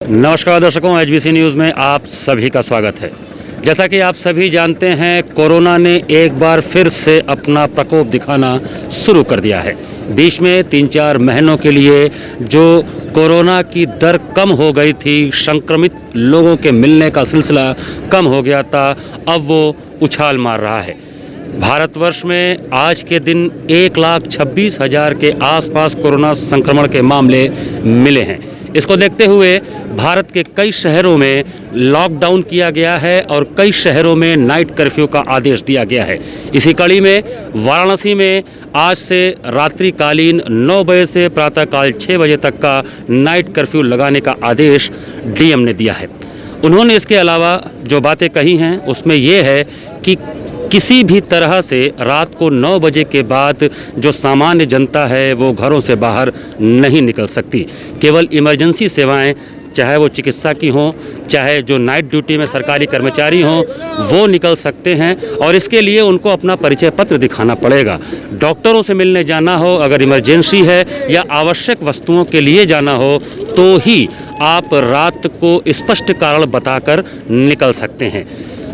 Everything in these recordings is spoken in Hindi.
नमस्कार दर्शकों, एचबीसी न्यूज़ में आप सभी का स्वागत है। जैसा कि आप सभी जानते हैं, कोरोना ने एक बार फिर से अपना प्रकोप दिखाना शुरू कर दिया है। बीच में 3-4 महीनों के लिए जो कोरोना की दर कम हो गई थी, संक्रमित लोगों के मिलने का सिलसिला कम हो गया था, अब वो उछाल मार रहा है। भारतवर्ष में आज के दिन 1,26,000 के आसपास कोरोना संक्रमण के मामले मिले हैं। इसको देखते हुए भारत के कई शहरों में लॉकडाउन किया गया है और कई शहरों में नाइट कर्फ्यू का आदेश दिया गया है। इसी कड़ी में वाराणसी में आज से रात्रिकालीन 9 बजे से प्रातःकाल 6 बजे तक का नाइट कर्फ्यू लगाने का आदेश डीएम ने दिया है। उन्होंने इसके अलावा जो बातें कही हैं उसमें ये है कि किसी भी तरह से रात को 9 बजे के बाद जो सामान्य जनता है वो घरों से बाहर नहीं निकल सकती। केवल इमरजेंसी सेवाएं, चाहे वो चिकित्सा की हों, चाहे जो नाइट ड्यूटी में सरकारी कर्मचारी हों, वो निकल सकते हैं और इसके लिए उनको अपना परिचय पत्र दिखाना पड़ेगा। डॉक्टरों से मिलने जाना हो, अगर इमरजेंसी है या आवश्यक वस्तुओं के लिए जाना हो, तो ही आप रात को स्पष्ट कारण बताकर निकल सकते हैं।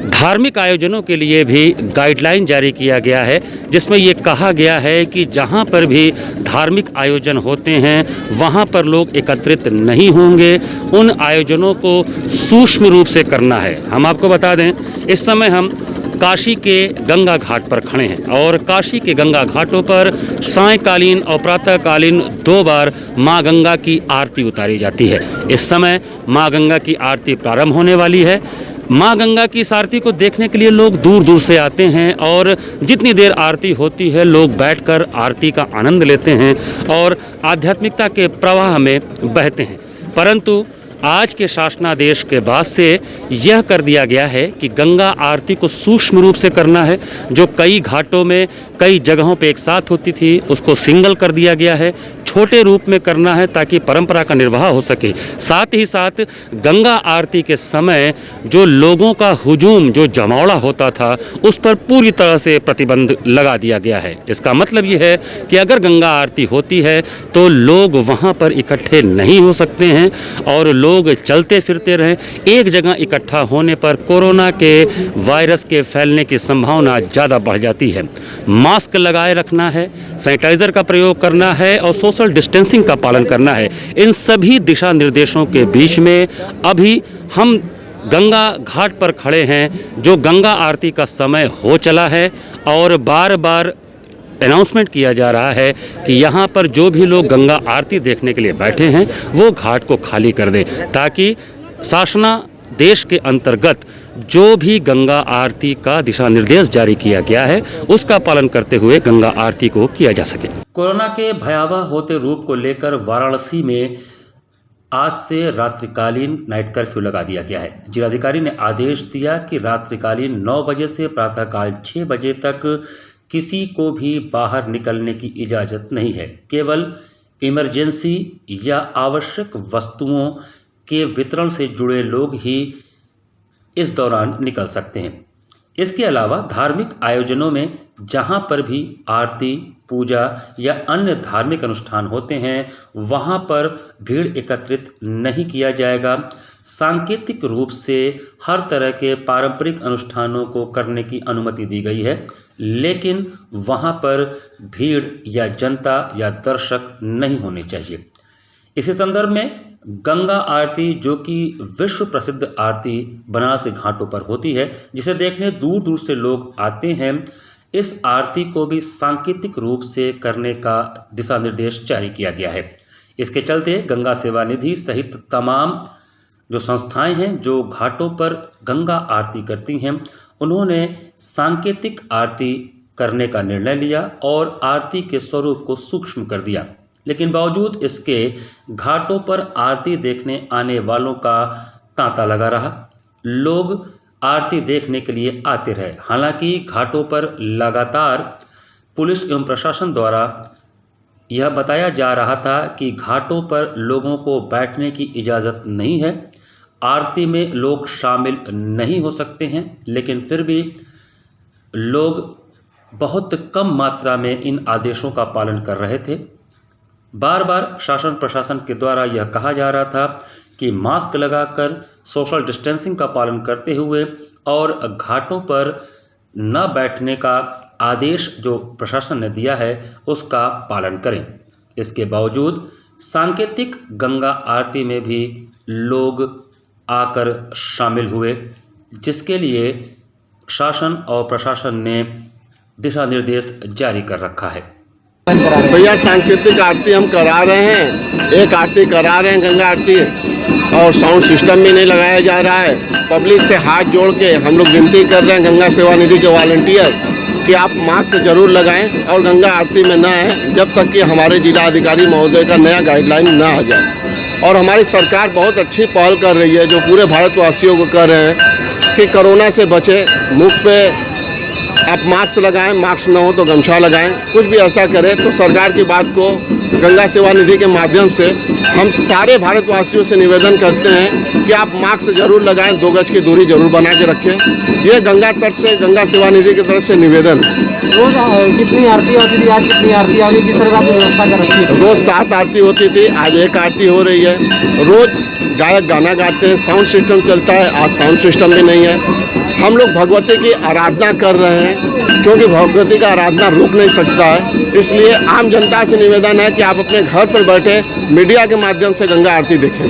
धार्मिक आयोजनों के लिए भी गाइडलाइन जारी किया गया है, जिसमें ये कहा गया है कि जहां पर भी धार्मिक आयोजन होते हैं वहां पर लोग एकत्रित नहीं होंगे। उन आयोजनों को सूक्ष्म रूप से करना है। हम आपको बता दें, इस समय हम काशी के गंगा घाट पर खड़े हैं और काशी के गंगा घाटों पर सायंकालीन और प्रातःकालीन 2 बार माँ गंगा की आरती उतारी जाती है। इस समय माँ गंगा की आरती प्रारंभ होने वाली है। माँ गंगा की इस आरती को देखने के लिए लोग दूर दूर से आते हैं और जितनी देर आरती होती है लोग बैठकर आरती का आनंद लेते हैं और आध्यात्मिकता के प्रवाह में बहते हैं। परंतु आज के शासनादेश के बाद से यह कर दिया गया है कि गंगा आरती को सूक्ष्म रूप से करना है। जो कई घाटों में कई जगहों पे एक साथ होती थी, उसको सिंगल कर दिया गया है। छोटे रूप में करना है ताकि परंपरा का निर्वाह हो सके। साथ ही साथ गंगा आरती के समय जो लोगों का हुजूम, जो जमावड़ा होता था, उस पर पूरी तरह से प्रतिबंध लगा दिया गया है। इसका मतलब ये है कि अगर गंगा आरती होती है तो लोग वहाँ पर इकट्ठे नहीं हो सकते हैं और लोग चलते फिरते रहें। एक जगह इकट्ठा होने पर कोरोना के वायरस के फैलने की संभावना ज़्यादा बढ़ जाती है। मास्क लगाए रखना है, सैनिटाइजर का प्रयोग करना है और सोशल डिस्टेंसिंग का पालन करना है। इन सभी दिशा निर्देशों के बीच में अभी हम गंगा घाट पर खड़े हैं। जो गंगा आरती का समय हो चला है और बार बार अनाउंसमेंट किया जा रहा है कि यहाँ पर जो भी लोग गंगा आरती देखने के लिए बैठे हैं वो घाट को खाली कर दें, ताकि शासनादेश के अंतर्गत जो भी गंगा आरती का दिशा निर्देश जारी किया गया है उसका पालन करते हुए गंगा आरती को किया जा सके। कोरोना के भयावह होते रूप को लेकर वाराणसी में आज से रात्रिकालीन नाइट कर्फ्यू लगा दिया गया है। जिलाधिकारी ने आदेश दिया कि रात्रिकालीन 9 बजे से प्रातःकाल 6 बजे तक किसी को भी बाहर निकलने की इजाज़त नहीं है। केवल इमरजेंसी या आवश्यक वस्तुओं के वितरण से जुड़े लोग ही इस दौरान निकल सकते हैं। इसके अलावा धार्मिक आयोजनों में जहां पर भी आरती, पूजा या अन्य धार्मिक अनुष्ठान होते हैं वहां पर भीड़ एकत्रित नहीं किया जाएगा। सांकेतिक रूप से हर तरह के पारंपरिक अनुष्ठानों को करने की अनुमति दी गई है, लेकिन वहां पर भीड़ या जनता या दर्शक नहीं होने चाहिए। इसी संदर्भ में गंगा आरती, जो कि विश्व प्रसिद्ध आरती बनारस के घाटों पर होती है, जिसे देखने दूर दूर से लोग आते हैं, इस आरती को भी सांकेतिक रूप से करने का दिशा निर्देश जारी किया गया है। इसके चलते गंगा सेवा निधि सहित तमाम जो संस्थाएं हैं जो घाटों पर गंगा आरती करती हैं, उन्होंने सांकेतिक आरती करने का निर्णय लिया और आरती के स्वरूप को सूक्ष्म कर दिया। लेकिन बावजूद इसके घाटों पर आरती देखने आने वालों का तांता लगा रहा। लोग आरती देखने के लिए आते रहे। हालांकि घाटों पर लगातार पुलिस एवं प्रशासन द्वारा यह बताया जा रहा था कि घाटों पर लोगों को बैठने की इजाज़त नहीं है, आरती में लोग शामिल नहीं हो सकते हैं, लेकिन फिर भी लोग बहुत कम मात्रा में इन आदेशों का पालन कर रहे थे। बार बार शासन प्रशासन के द्वारा यह कहा जा रहा था कि मास्क लगाकर सोशल डिस्टेंसिंग का पालन करते हुए और घाटों पर न बैठने का आदेश जो प्रशासन ने दिया है उसका पालन करें। इसके बावजूद सांकेतिक गंगा आरती में भी लोग आकर शामिल हुए, जिसके लिए शासन और प्रशासन ने दिशा निर्देश जारी कर रखा है। भैया सांकेतिक आरती हम करा रहे हैं, एक आरती करा रहे हैं गंगा आरती, और साउंड सिस्टम भी नहीं लगाया जा रहा है। पब्लिक से हाथ जोड़ के हम लोग विनती कर रहे हैं गंगा सेवा निधि के वॉलंटियर कि आप मास्क जरूर लगाएं और गंगा आरती में न आएँ जब तक कि हमारे जिला अधिकारी महोदय का नया गाइडलाइन न आ जाए। और हमारी सरकार बहुत अच्छी पहल कर रही है जो पूरे भारतवासियों को कर रहे हैं कि कोरोना से बचे, मुख पे आप मास्क लगाएं, मास्क न हो तो गमछा लगाएं, कुछ भी ऐसा करें। तो सरकार की बात को गंगा सेवा निधि के माध्यम से हम सारे भारतवासियों से निवेदन करते हैं कि आप मास्क जरूर लगाएं, 2 गज की दूरी जरूर बना के रखें। ये गंगा तट से, गंगा सेवा निधि की तरफ से निवेदन है। रोज कितनी आरती होती थी, आज कितनी आरती आ गई, किस तरह की व्यवस्था कर रखी है? रोज 7 आरती होती थी, आज 1 आरती हो रही है। रोज गायक गाना गाते हैं, साउंड सिस्टम चलता है, आज साउंड सिस्टम भी नहीं है। हम लोग भगवती की आराधना कर रहे हैं क्योंकि भगवती का आराधना रुक नहीं सकता है। इसलिए आम जनता से निवेदन है कि आप अपने घर पर बैठे मीडिया के माध्यम से गंगा आरती देखें।